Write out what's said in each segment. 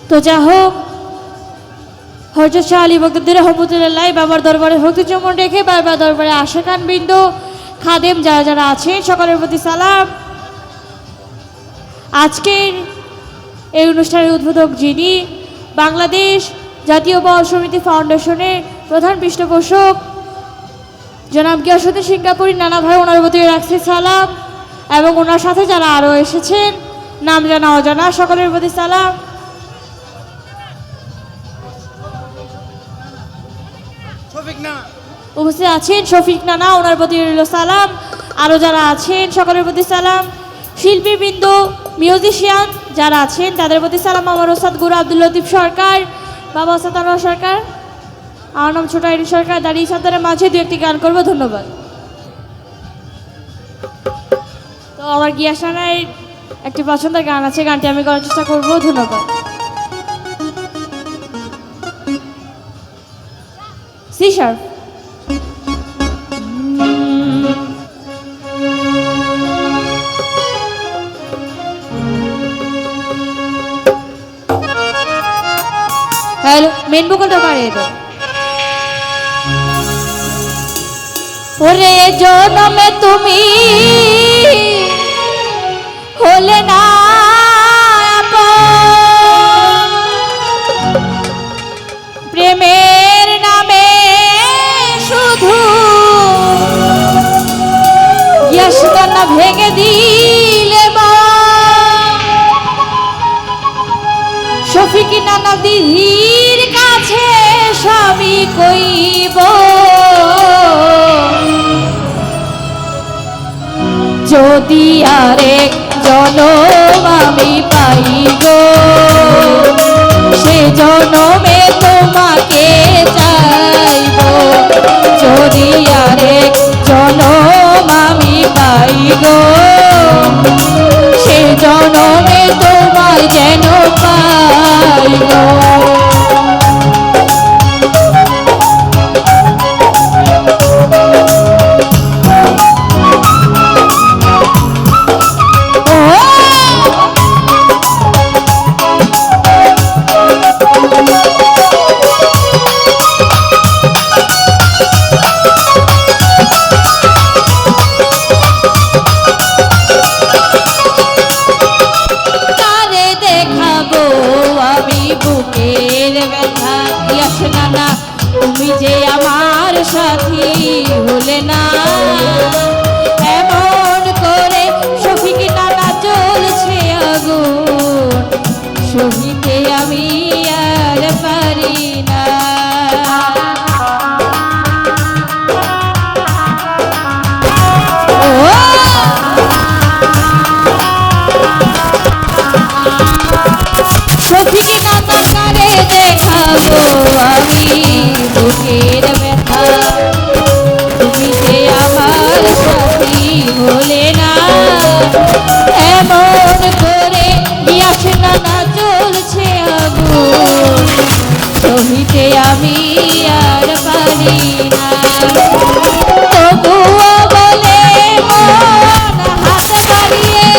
তো যা হোক, হযরত শাহ আলী বগদাদী রহমতুল্লাহ বাবার দরবারে ভক্তি চুম্বন রেখে বারবার দরবারে আশিকান বৃন্দ, খাদেম যারা যারা আছেন সকলের প্রতি সালাম। আজকের এই অনুষ্ঠানের উদ্বোধক যিনি বাংলাদেশ জাতীয় বাউল সমিতি ফাউন্ডেশনের প্রধান পৃষ্ঠপোষক জনাব গিয়াসউদ্দিন সিঙ্গাপুরি নানা ভাই, ওনার প্রতি রাখছি সালাম, এবং ওনার সাথে যারা আরও এসেছেন নাম জানা অজানা সকলের প্রতি সালাম। উপস্থিত আছেন শফিক নানা, ওনার প্রতি রইল সালাম, আরও যারা আছেন সকলের প্রতি সালাম। শিল্পীবৃন্দ, মিউজিশিয়ান যারা আছেন তাদের প্রতি সালাম। আমার ওস্তাদ গুরু আব্দুল লতিফ সরকার, বাবা ওস্তাদ আনোয়ার সরকার, আমার নাম ছোট আইরি সরকার। দাঁড়িয়ে ছাত্রের মাঝে দু একটি গান করবো, ধন্যবাদ। তো আমার গিয়াস নানার একটি পছন্দের গান আছে, গানটি আমি করার চেষ্টা করবো, ধন্যবাদ। C sharp. হ্যালো, মেন ভোকালটা কারে দাও। ওরে জনমে তুমি হলে না প্রেমের নামে শুধু ইয়াসকানা ভেঙে দিলে বা শফিকি নানা দিদির কাছে স্বামী কইব যদি আরেক জনম আমি পাই গো, সে জনমে তোমাকে চাইব। যদি আরেক জনম আমি পাই গো, সে জনমে তোমায় যেন পাই গো। তুমি যে আমার সাথী হলে না, এমন করে শফিক নানা জ্বলছে আগুন, সহিতে আমি আর পারি না। শফিক নানা কারে দেখাবো আমি বুকের ব্যথা, তুমি যে আমার সাথী হলে না, এমন করে গিয়াস নানা জ্বলছে আগুন, সহিতে আমি আর পারি না। তবুও বলে মন হাত বাড়িয়ে,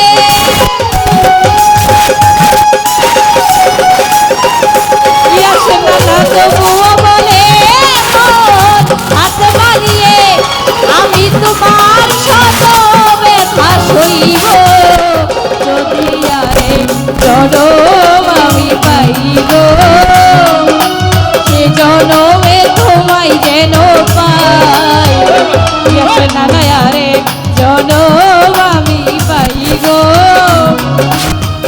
গিয়াস নানা তবুও বলে হাত বাড়িয়ে, আমি তোমার শত ব্যথা সইব যদি আরেক জনম আমি পাইব, সে জনমে তোমায় যেন পাই। নানা আরেক জনম আমি পাইব,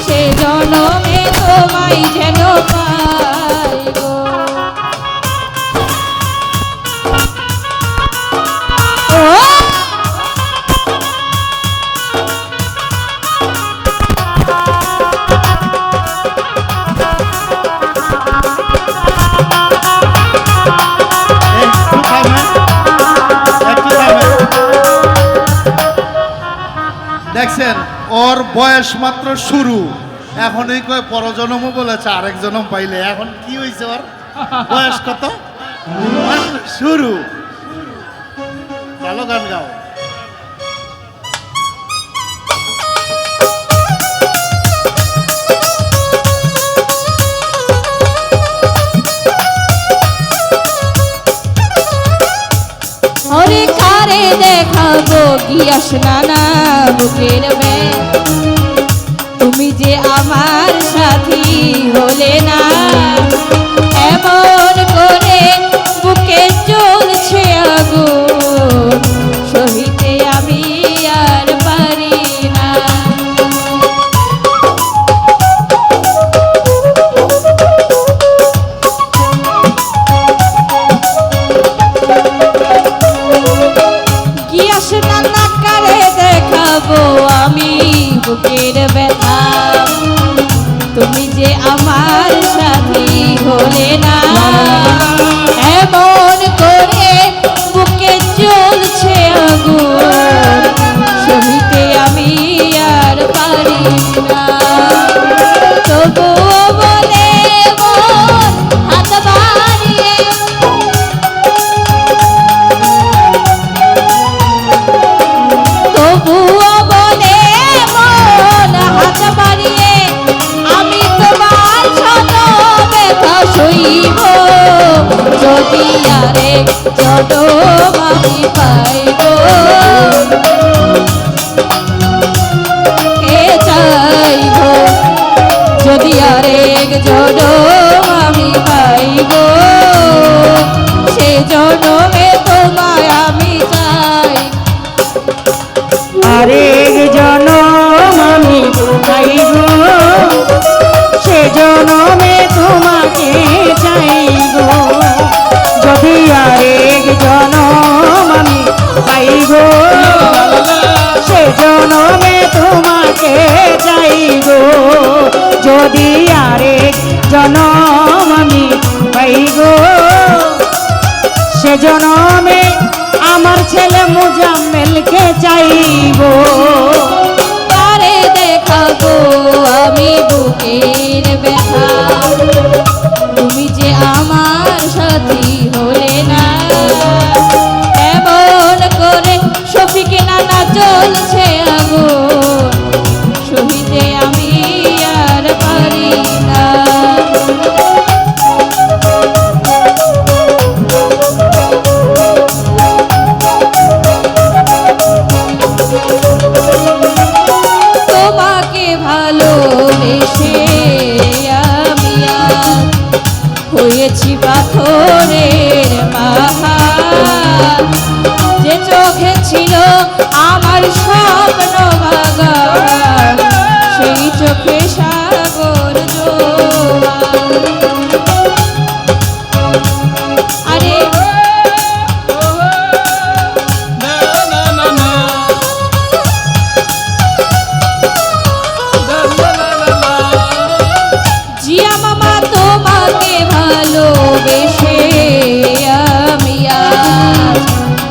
সে জনমে তোমায় যেন পাইব। দেখছেন, ওর বয়স মাত্র শুরু, এখনই কয় পরজন্মও বলেছে আরেক জন্ম পাইলে। এখন কি হয়েছে ওর বয়স কত? শুরু। ভালো গান গাও। কারে দেখাবো গিয়াস নানা বুকের ব্যাগ তুমি যে আমার সাথী হলে না এমন করে বুকে জ্বলছে আগুন সহিতে আমি আর পারি না গিয়াস নানা কারে দেখাবো আমি বুকের ব্যথা তুমি যে আমার সাথী হলে না এমন করে বুকে জ্বলছে আগুন সহিতে আমি আর পারি না তবুও বলে মন হাত বাড়িয়ে তবুও বলে মন হাত বাড়িয়ে আমি তোমার শত ব্যথা সইব যদি আরেক জনম আমি পাইব কে চাইব যদি আরেক জনম আমি পাইব সে জনমে তোমায় আমি চাই আরেক জনম আমি পাইব সে জনমে তোমাকে চাইব যদি আরেক জনম আমি পাইব সে জনমে তোমাকে চাইব যদি আরেক জনম আমি পাইব সে জনমে আমার ছেলে মুজাম্মেলকে চাইব কারে দেখাবো আমি বুকের ব্যথা তুমি যে আমার সাথী হলে না এমন করে শফিকে নানা জ্বলছে আগুন সহিতে আমি আর পারি না তোমাকে ভালোবেসে আমি আজ হয়েছি পাথরের পাহাড় যে চোখে ছিল আমার স্বপ্ন বাগান সেই চোখে সাগর জোয়ার আরে জিয়া মামা তোমাকে ভালোবেসে আমি আজ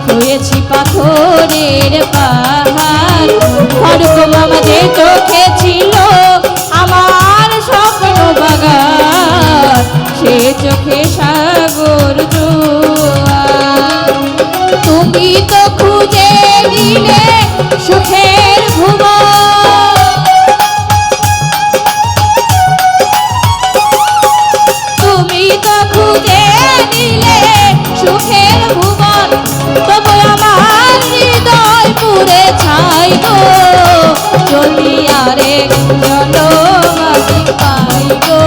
হয়েছি পাথরের পাহাড় ফারুক মামা যে চোখে ছিল আমার স্বপ্ন বাগান সে চোখে সাগর জোয়ার তুমি তো খুঁজে দিলে সুখের ভুবন তুমি তো খুঁজে দিলে সুখের ভুবন তবু আমার হৃদয় পুরে ছাই গো যদি আরেক জনম আমি পাই গো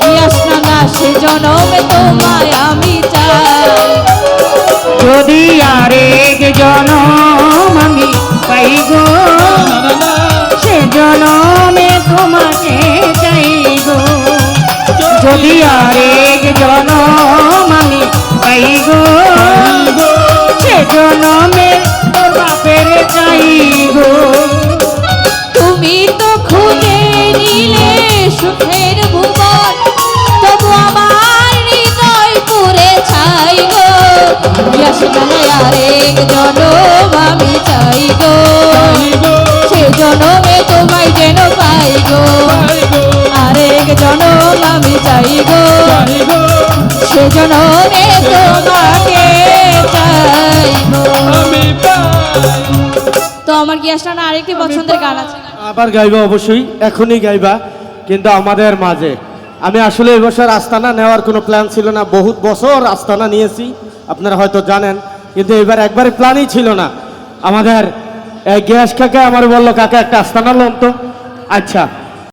গিয়াস নানা সে জনমে তোমায় আমি চাই যদি আরেক জনম আমি পাইব সে জনমে তোমাকে চাইব যদি আরেক জনম আমি পাইব সে জনমে তোর বাপের চাইব তুমি তো খুঁজে নিলে সুখের ভুবন তবু আমার হৃদয় পুরে ছাই গো গিয়াস নানা আরেক জনম আমি চাই গো সে জনমে তোমায় যেন পাই গো আরেক জনম আমি চাই গো সে জনমে তোমাকে চাইবো তো আমার গিয়াস নানা আরেকটি পছন্দের গান আছে আবার গাইবা অবশ্যই এখনই গাইবা কিন্তু আমাদের মাঝে আমি আসলে এবছর আস্তানা নেওয়ার কোনো প্ল্যান ছিল না বহুত বছর আস্তানা নিয়েছি আপনারা হয়তো জানেন কিন্তু এবার একবারে প্ল্যানই ছিল না। আমাদের গ্যাস কাকা আমার বললো কাকা একটা আস্তানা লোন তো, আচ্ছা